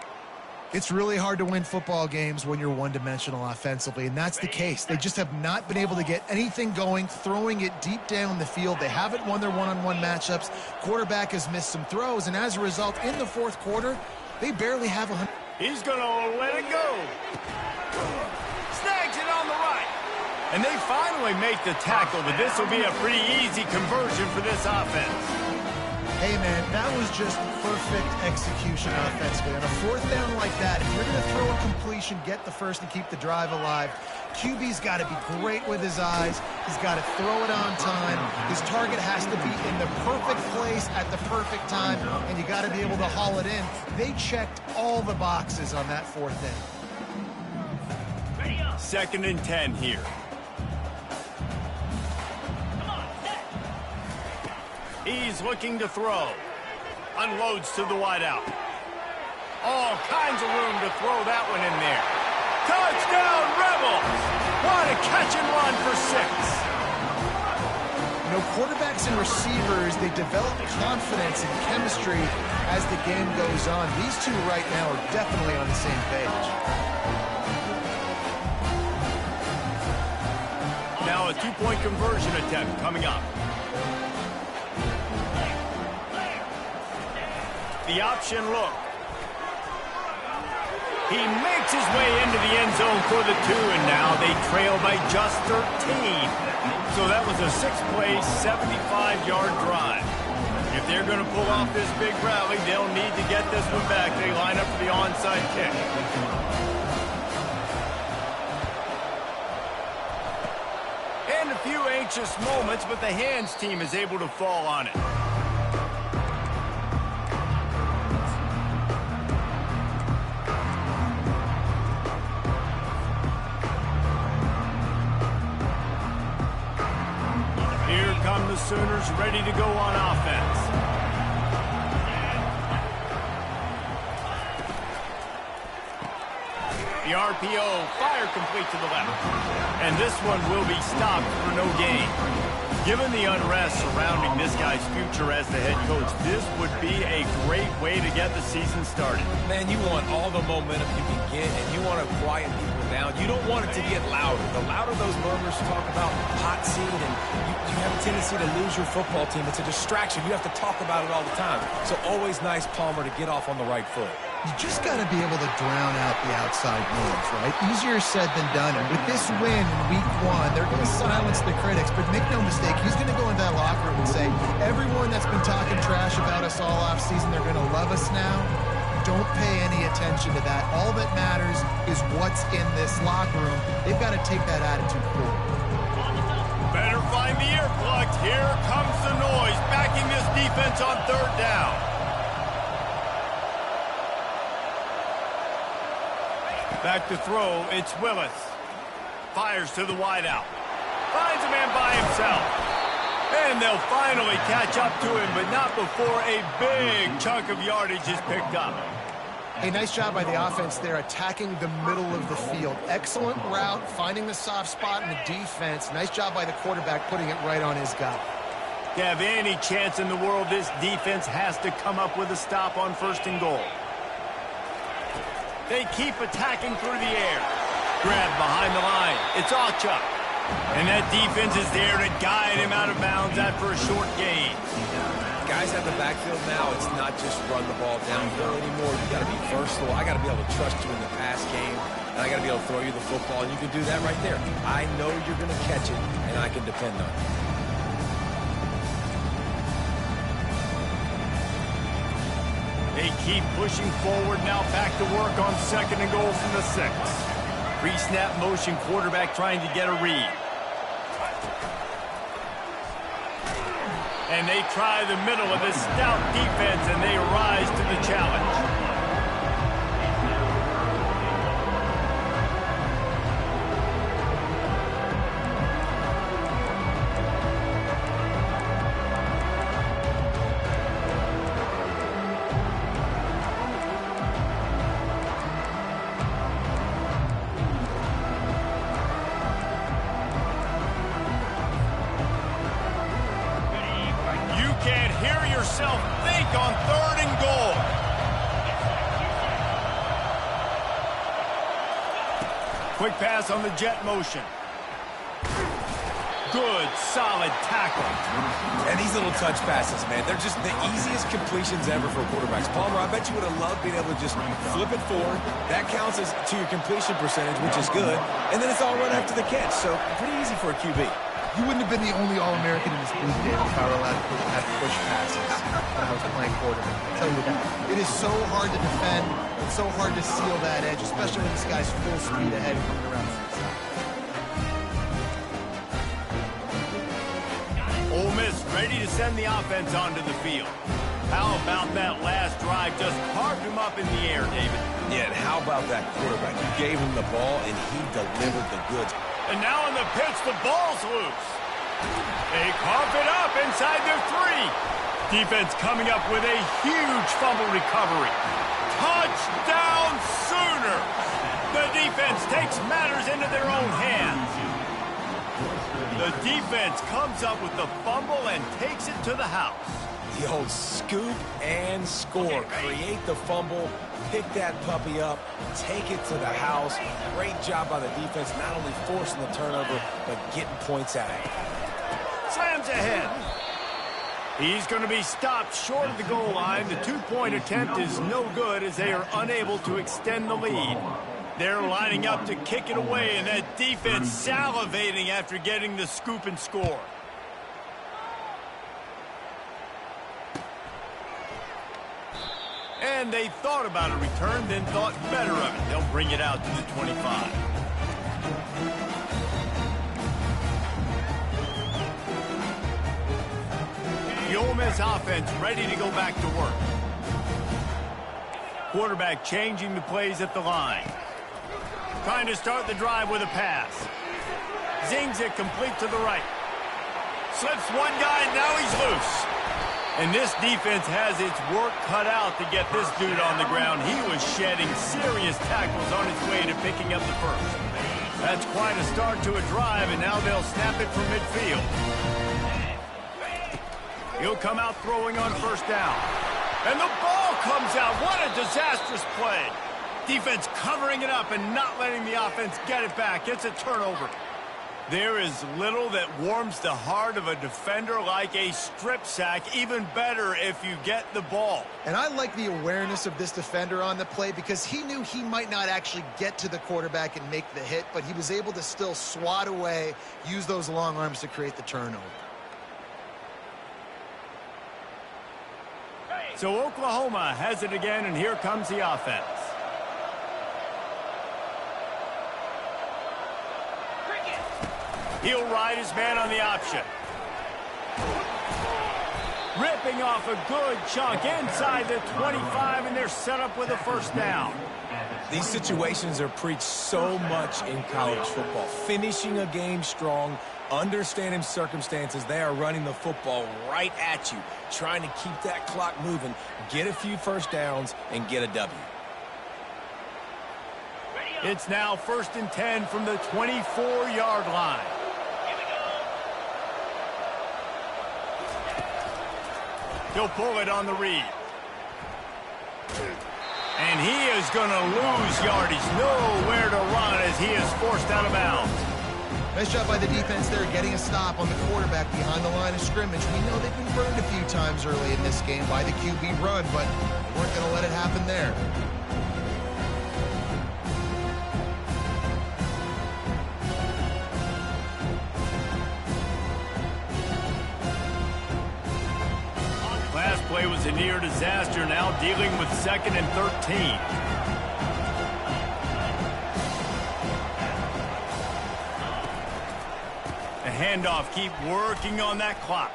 It's really hard to win football games when you're one-dimensional offensively, and that's the case. They just have not been able to get anything going, throwing it deep down the field. They haven't won their one-on-one matchups. Quarterback has missed some throws, and as a result, in the fourth quarter, they barely have a... He's going to let it go. Snags it on the right. And they finally make the tackle, but this will be a pretty easy conversion for this offense. Hey, man, that was just perfect execution offensively. On a fourth down like that, if you're going to throw a completion, get the first and keep the drive alive. QB's got to be great with his eyes. He's got to throw it on time. His target has to be in the perfect place at the perfect time, and you got to be able to haul it in. They checked all the boxes on that fourth down. 2nd and 10 here. He's looking to throw. Unloads to the wideout. All kinds of room to throw that one in there. Touchdown, Rebels! What a catch and run for 6. You know, quarterbacks and receivers, they develop confidence and chemistry as the game goes on. These two right now are definitely on the same page. Now a 2-point conversion attempt coming up. The option look. He makes his way into the end zone for the 2, and now they trail by just 13. So that was a 6-play, 75-yard drive. If they're going to pull off this big rally, they'll need to get this one back. They line up for the onside kick. And a few anxious moments, but the hands team is able to fall on it. The Sooners ready to go on offense. The RPO, fire complete to the left. And this one will be stopped for no gain. Given the unrest surrounding this guy's future as the head coach, this would be a great way to get the season started. Man, you want all the momentum you can get, and you want to quiet people down. You don't want it to get louder. The louder those murmurs talk about hot seat, and you have a tendency to lose your football team. It's a distraction. You have to talk about it all the time. So always nice, Palmer, to get off on the right foot. You just got to be able to drown out the outside noise, right? Easier said than done. And with this win in week 1, they're going to silence the critics. But make no mistake, he's going to go into that locker room and say, everyone that's been talking trash about us all offseason, they're going to love us now. Don't pay any attention to that. All that matters is what's in this locker room. They've got to take that attitude forward. Better find the earplugs. Here comes the noise, backing this defense on 3rd down. Back to throw, it's Willis. Fires to the wideout. Finds a man by himself. And they'll finally catch up to him, but not before a big chunk of yardage is picked up. Hey, nice job by the offense there, attacking the middle of the field. Excellent route, finding the soft spot in the defense. Nice job by the quarterback, putting it right on his guy. To have any chance in the world, this defense has to come up with a stop on 1st and goal. They keep attacking through the air. Grab behind the line. It's Ocha. And that defense is there to guide him out of bounds after a short gain. Guys at the backfield now, it's not just run the ball downhill anymore. You got to be versatile. I got to be able to trust you in the pass game, and I got to be able to throw you the football, and you can do that right there. I know you're going to catch it, and I can depend on it. They keep pushing forward, now back to work on 2nd and goal from the 6. Pre-snap motion, quarterback trying to get a read. And they try the middle of this stout defense, and they rise to the challenge. Quick pass on the jet motion. Good, solid tackle. And these little touch passes, man, they're just the easiest completions ever for quarterbacks. Palmer, I bet you would have loved being able to just flip it forward. That counts as to your completion percentage, which is good. And then it's all run after the catch, so pretty easy for a QB. You wouldn't have been the only All-American in this league, David, if I were allowed to have push passes when I was playing quarterback. I'll tell you that. It is so hard to defend. It's so hard to seal that edge, especially when this guy's full speed ahead coming around the outside. Ole Miss ready to send the offense onto the field. How about that last drive? Just carved him up in the air, David. Yeah, and how about that quarterback? You gave him the ball, and he delivered the goods. And now on the pitch, the ball's loose. They cough it up inside their 3. Defense coming up with a huge fumble recovery. Touchdown Sooners! The defense takes matters into their own hands. The defense comes up with the fumble and takes it to the house. The old scoop and score. Create the fumble, pick that puppy up, take it to the house. Great job by the defense, not only forcing the turnover, but getting points out of it. Slams ahead. He's going to be stopped short of the goal line. The 2-point attempt is no good as they are unable to extend the lead. They're lining up to kick it away, and that defense salivating after getting the scoop and score. And they thought about a return, then thought better of it. They'll bring it out to the 25. The Ole Miss offense ready to go back to work. Quarterback changing the plays at the line. Trying to start the drive with a pass. Zings it complete to the right. Slips one guy, and now he's loose. And this defense has its work cut out to get this dude on the ground. He was shedding serious tackles on his way to picking up the first. That's quite a start to a drive, and now they'll snap it from midfield. He'll come out throwing on first down. And the ball comes out. What a disastrous play. Defense covering it up and not letting the offense get it back. It's a turnover. There is little that warms the heart of a defender like a strip sack. Even better if you get the ball. And I like the awareness of this defender on the play because he knew he might not actually get to the quarterback and make the hit, but he was able to still swat away, use those long arms to create the turnover. So Oklahoma has it again, and here comes the offense. He'll ride his man on the option. Ripping off a good chunk inside the 25, and they're set up with a first down. These situations are preached so much in college football. Finishing a game strong, understanding circumstances. They are running the football right at you, trying to keep that clock moving, get a few first downs, and get a W. It's now 1st and 10 from the 24-yard line. He'll pull it on the read. And he is going to lose yardage. Nowhere to run as he is forced out of bounds. Nice job by the defense there, getting a stop on the quarterback behind the line of scrimmage. We know they've been burned a few times early in this game by the QB run, but they weren't going to let it happen there. Last play was a near disaster, now dealing with 2nd and 13. The handoff, keep working on that clock.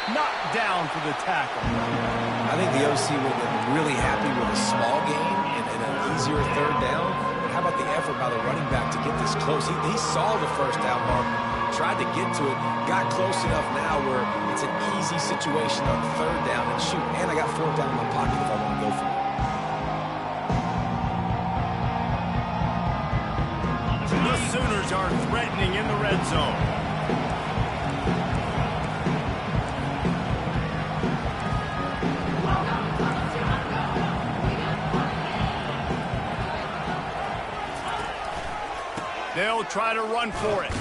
Knocked down for the tackle. I think the OC would have been really happy with a small gain and an easier third down. But how about the effort by the running back to get this close? He saw the first down mark, tried to get to it, got close enough now where it's an easy situation on third down and shoot. And I got fourth down in my pocket if I want to go for it. The Sooners are threatening in the red zone. They'll try to run for it.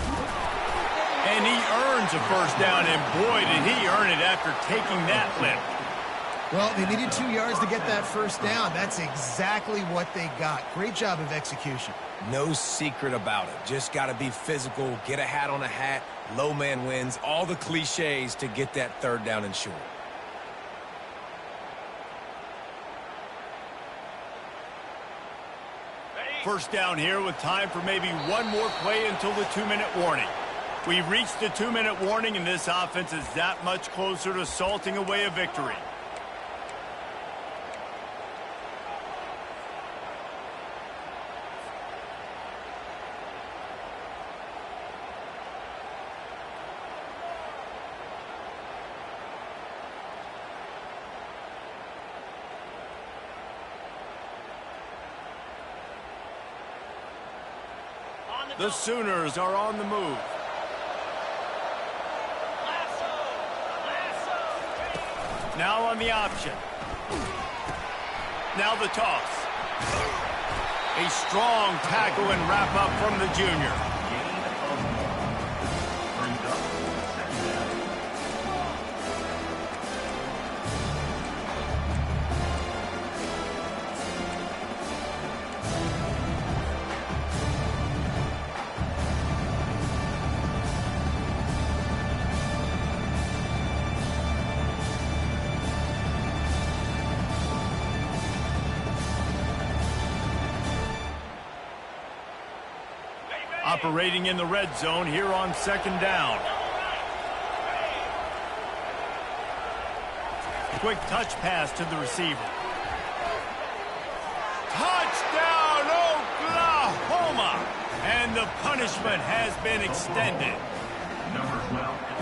And he earns a first down, and boy, did he earn it after taking that lift. Well, they needed 2 yards to get that first down. That's exactly what they got. Great job of execution. No secret about it. Just got to be physical, get a hat on a hat, low man wins, all the cliches to get that third down and short. First down here with time for maybe one more play until the 2-minute warning. We've reached the 2-minute warning, and this offense is that much closer to salting away a victory. The Sooners are on the move. Now on the option. Now the toss. A strong tackle and wrap up from the junior. Operating in the red zone here on second down. Quick touch pass to the receiver. Touchdown, Oklahoma! And the punishment has been extended.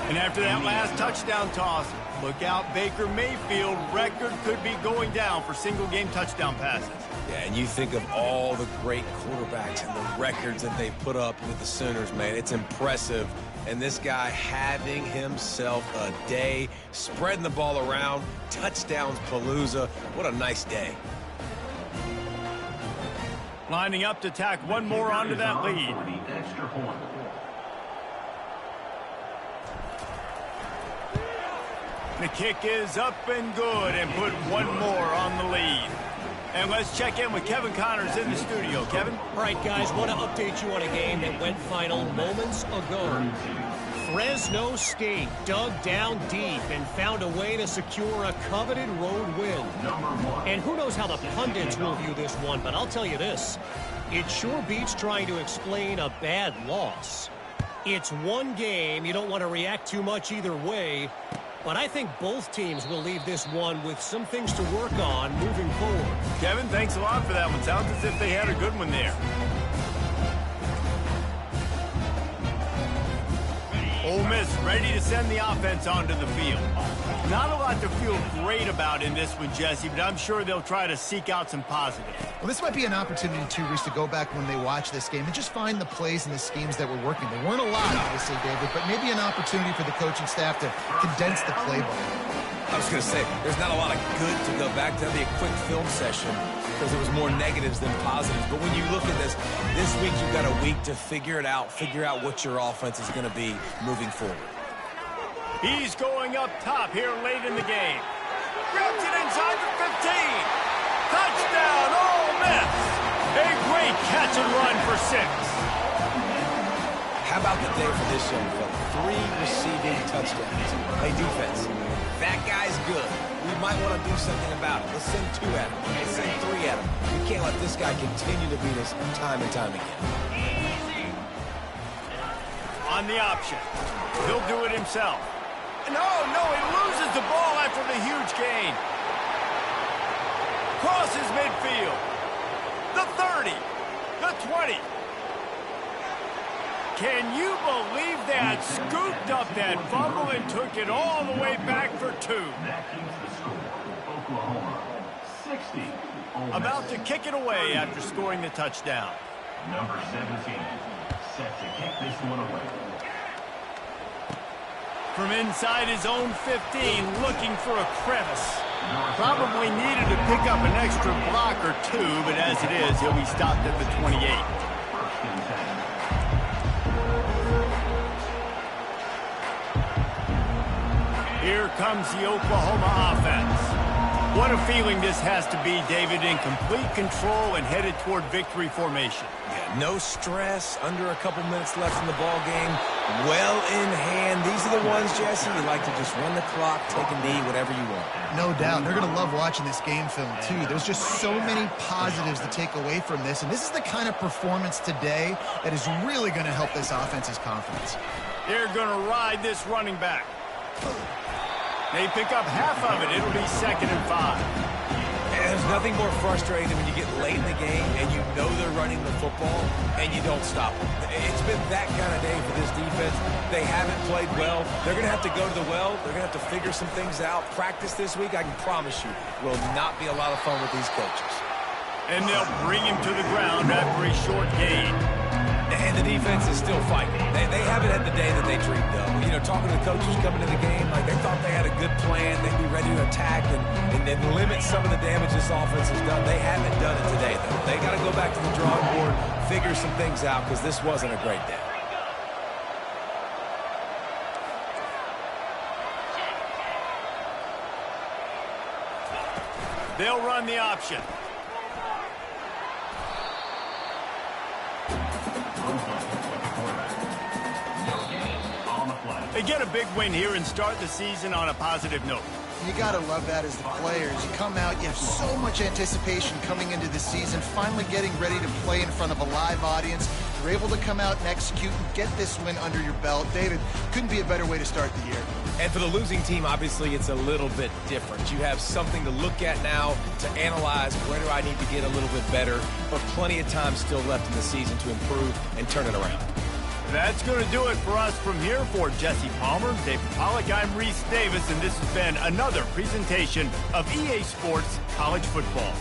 And after that last touchdown toss, look out, Baker Mayfield record could be going down for single-game touchdown passes. Yeah, and you think of all the great quarterbacks and the records that they put up with the Sooners, man. It's impressive. And this guy having himself a day, spreading the ball around, touchdowns palooza. What a nice day. Lining up to tack one more onto that lead. The kick is up and good and put one more on the lead. And let's check in with Kevin Connors in the studio. Kevin? All right, guys, want to update you on a game that went final moments ago. Fresno State dug down deep and found a way to secure a coveted road win. And who knows how the pundits will view this one, but I'll tell you this. It sure beats trying to explain a bad loss. It's one game. You don't want to react too much either way. But I think both teams will leave this one with some things to work on moving forward. Kevin, thanks a lot for that one. Sounds as if they had a good one there. Ole Miss ready to send the offense onto the field. Not a lot to feel great about in this one, Jesse, but I'm sure they'll try to seek out some positives. Well, this might be an opportunity, too, Reese, to go back when they watch this game and just find the plays and the schemes that were working. There weren't a lot, obviously, David, but maybe an opportunity for the coaching staff to condense the playbook. I was going to say, there's not a lot of good to go back to. That'd be a quick film session because there was more negatives than positives. But when you look at this week you've got a week to figure it out, figure out what your offense is going to be moving forward. He's going up top here late in the game. Grabs it inside the 15. Touchdown, Ole Miss. A great catch and run for 6. How about the day for this young fella? 3 receiving touchdowns. Play defense. That guy's good. We might want to do something about it. Let's send 2 at him. Let's send 3 at him. We can't let this guy continue to beat us time and time again. On the option. He'll do it himself. No, he loses the ball after the huge gain. Crosses midfield. The 30. The 20. Can you believe that? Scooped up that fumble and took it all the way back for 2. That keeps the score. Oklahoma 60. About to kick it away after scoring the touchdown. Number 17 set to kick this one away. From inside his own 15, looking for a crevice. Probably needed to pick up an extra block or 2, but as it is, he'll be stopped at the 28. Here comes the Oklahoma offense. What a feeling this has to be, David, in complete control and headed toward victory formation. Yeah, no stress, under a couple minutes left in the ball game, well in hand. These are the ones, Jesse, you like to just run the clock, take a knee, whatever you want. No doubt. They're going to love watching this game film, too. There's just so many positives to take away from this, and this is the kind of performance today that is really going to help this offense's confidence. They're going to ride this running back. They pick up half of it. It'll be 2nd and 5. And there's nothing more frustrating than when you get late in the game and you know they're running the football and you don't stop them. It's been that kind of day for this defense. They haven't played well. They're going to have to go to the well. They're going to have to figure some things out. Practice this week, I can promise you, will not be a lot of fun with these coaches. And they'll bring him to the ground after a short gain. And the defense is still fighting. They haven't had the day that they dreamed of. You know, talking to the coaches coming to the game, like they thought they had a good plan. They'd be ready to attack and then limit some of the damage this offense has done. They haven't done it today, though. They got to go back to the drawing board, figure some things out, because this wasn't a great day. They'll run the option. They get a big win here and start the season on a positive note. You got to love that as the players. You come out, you have so much anticipation coming into the season, finally getting ready to play in front of a live audience. You're able to come out and execute and get this win under your belt. David, couldn't be a better way to start the year. And for the losing team, obviously, it's a little bit different. You have something to look at now to analyze where do I need to get a little bit better, but plenty of time still left in the season to improve and turn it around. That's going to do it for us from here. For Jesse Palmer, David Pollack, I'm Reese Davis, and this has been another presentation of EA Sports College Football.